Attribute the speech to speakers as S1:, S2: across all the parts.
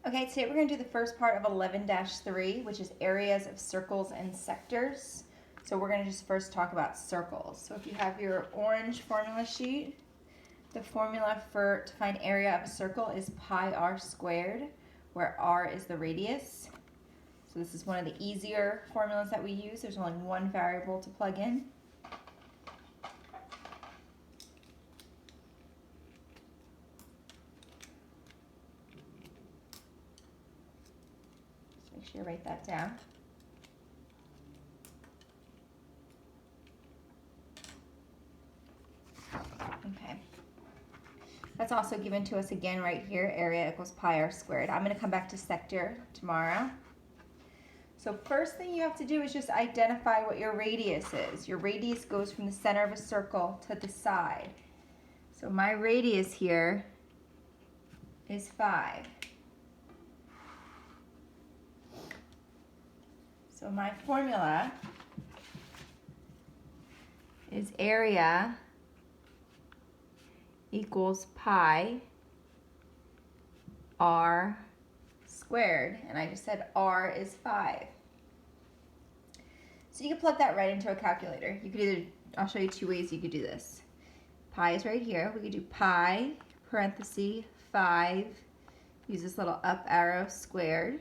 S1: Okay, today we're going to do the first part of 11-3, which is areas of circles and sectors. So we're going to just first talk about circles. So if you have your orange formula sheet, the formula to find area of a circle is pi r squared, where r is the radius. So this is one of the easier formulas that we use. There's only one variable to plug in. Make sure you write that down. Okay. That's also given to us again right here, area equals pi r squared. I'm going to come back to sector tomorrow. So first thing you have to do is just identify what your radius is. Your radius goes from the center of a circle to the side. So my radius here is 5. So my formula is area equals pi r squared, and I just said r is 5. So you can plug that right into a calculator. You could either, I'll show you two ways you could do this. Pi is right here. We could do pi parenthesis 5, use this little up arrow, squared,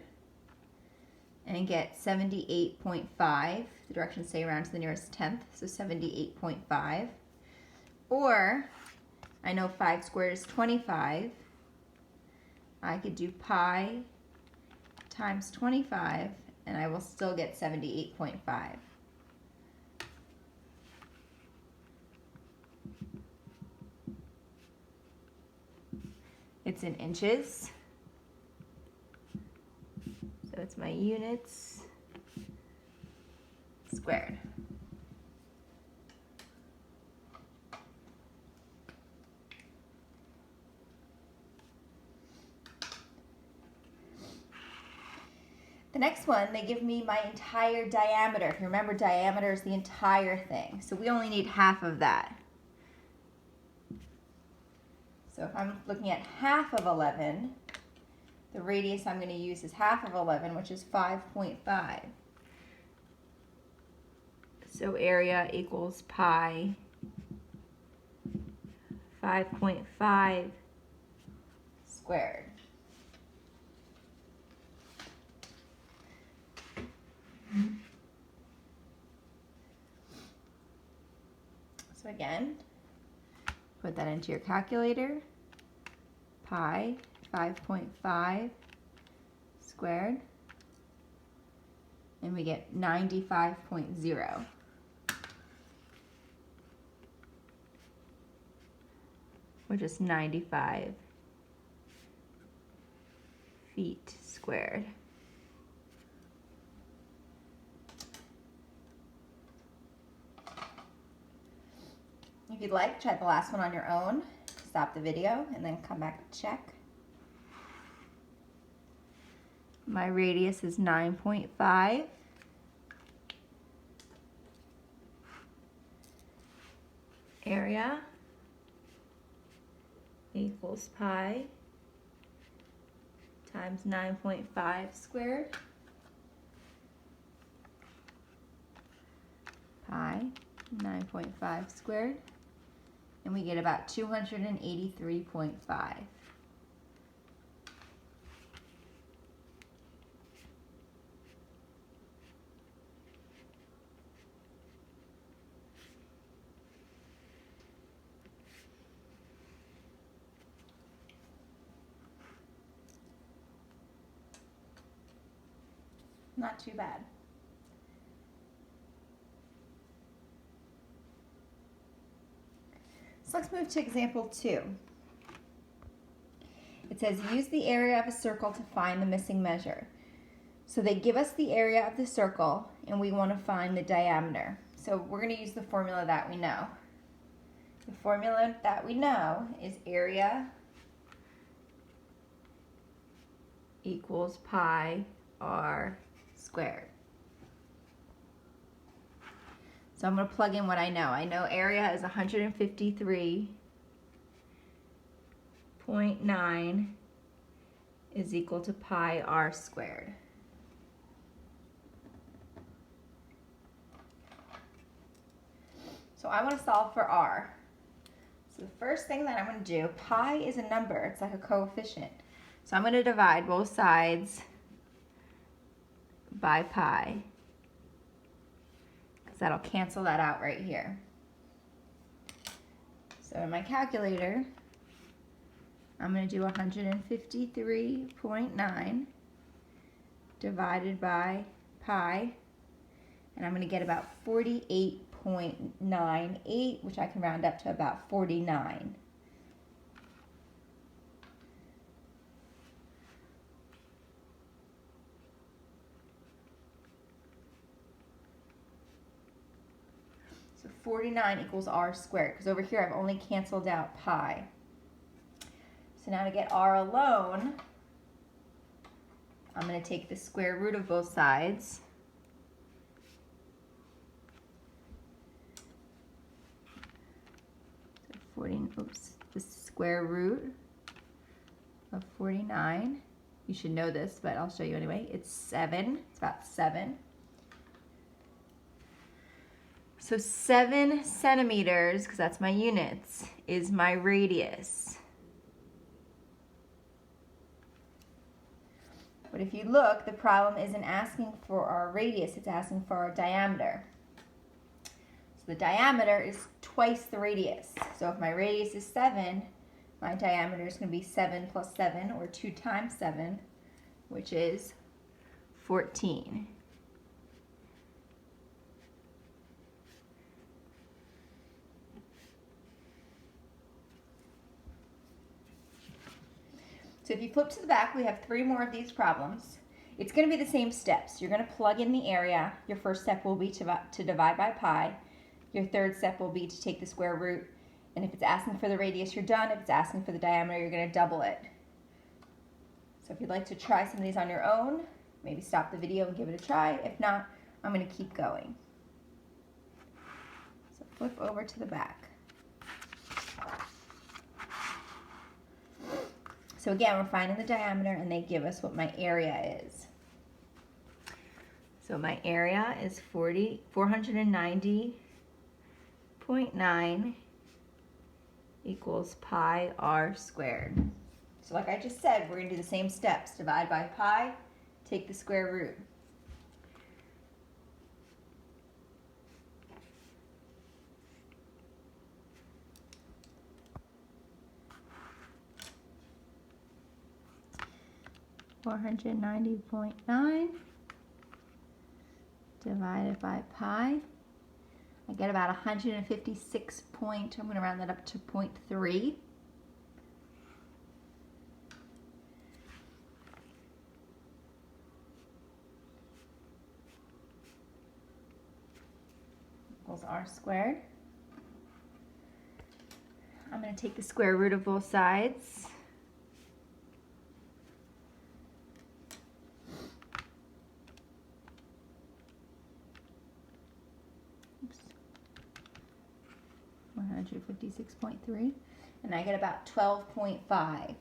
S1: and get 78.5. The directions say around to the nearest tenth, so 78.5. Or, I know 5 squared is 25. I could do pi times 25, and I will still get 78.5. It's in inches. So it's my units squared. The next one, they give me my entire diameter. If you remember, diameter is the entire thing. So we only need half of that. So if I'm looking at half of 11, the radius I'm going to use is half of 11, which is 5.5. So area equals pi 5.5 squared. So again, put that into your calculator. Pi 5.5 squared, and we get 95.0. Which is 95 feet squared. If you'd like, try the last one on your own. Stop the video and then come back to check. My radius is 9.5. Area equals pi times 9.5 squared. Pi 9.5 squared. And we get about 283.5. Not too bad. So let's move to example 2. It says use the area of a circle to find the missing measure. So they give us the area of the circle and we want to find the diameter. So we're going to use the formula that we know. The formula that we know is area equals pi r squared. So I'm going to plug in what I know. I know area is 153.9 is equal to pi r squared. So I want to solve for r. So the first thing that I'm going to do, pi is a number, it's like a coefficient. So I'm going to divide both sides by pi, because that'll cancel that out right here. So in my calculator, I'm going to do 153.9 divided by pi, and I'm going to get about 48.98, which I can round up to about 49. So 49 equals r squared, because over here I've only canceled out pi. So now to get r alone, I'm going to take the square root of both sides. So the square root of 49. You should know this, but I'll show you anyway. It's 7. It's about 7. So 7 centimeters, because that's my units, is my radius. But if you look, the problem isn't asking for our radius, it's asking for our diameter. So the diameter is twice the radius. So if my radius is 7, my diameter is going to be 7 plus 7, or 2 times 7, which is 14. So if you flip to the back, we have 3 more of these problems. It's going to be the same steps. You're going to plug in the area. Your first step will be to divide by pi. Your third step will be to take the square root. And if it's asking for the radius, you're done. If it's asking for the diameter, you're going to double it. So if you'd like to try some of these on your own, maybe stop the video and give it a try. If not, I'm going to keep going. So flip over to the back. So again, we're finding the diameter, and they give us what my area is. So my area is 490.9 equals pi r squared. So like I just said, we're going to do the same steps. Divide by pi, take the square root. $490.9 divided by pi. I get about 156 point, I'm going to round that up to 0.3. Equals r squared. I'm going to take the square root of both sides. Oops. 156.3, and I get about 12.5.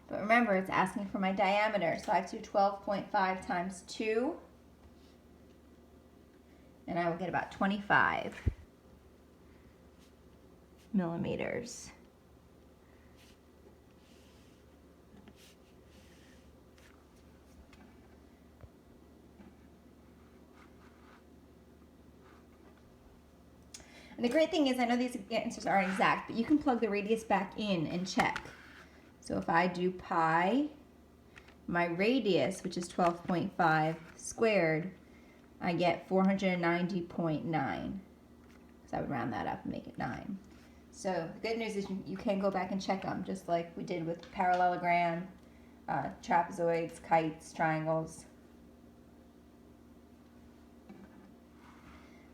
S1: But remember, it's asking for my diameter, so I have to do 12.5 times 2, and I will get about 25 millimeters. And the great thing is, I know these answers aren't exact, but you can plug the radius back in and check. So if I do pi, my radius, which is 12.5 squared, I get 490.9. So I would round that up and make it 9. So the good news is you can go back and check them, just like we did with parallelogram, trapezoids, kites, triangles.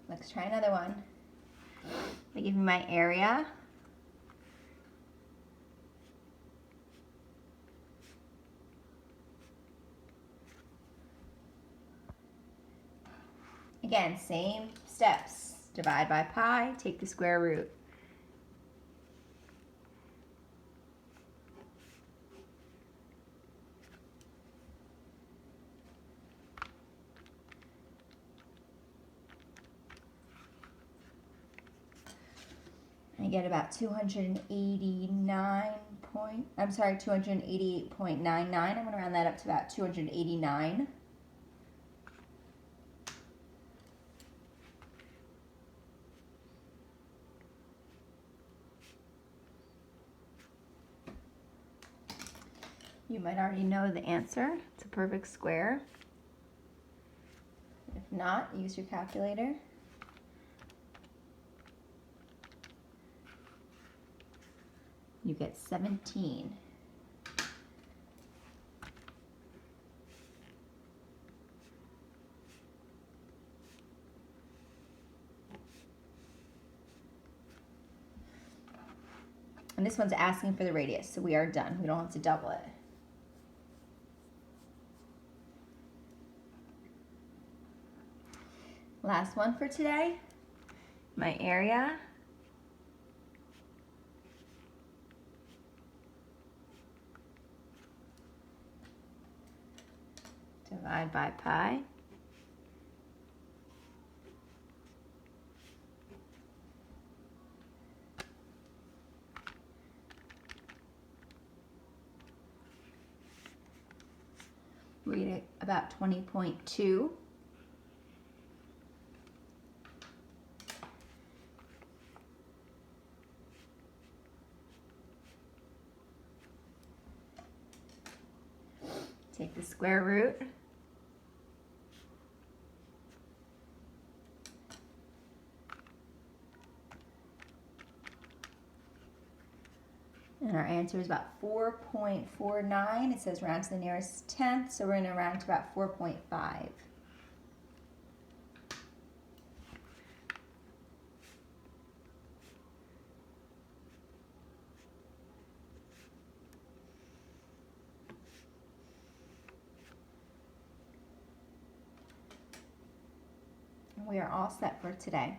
S1: Let's try another one. They give me my area. Again, same steps. Divide by pi, take the square root. I get about 288.99. I'm going to round that up to about 289. You might already know the answer. It's a perfect square. If not, use your calculator. You get 17. And this one's asking for the radius, so we are done. We don't have to double it. Last one for today, my area. Divide by pi. We get about 20.2. Take the square root. And our answer is about 4.49. It says round to the nearest tenth, so we're going to round to about 4.5. We are all set for today.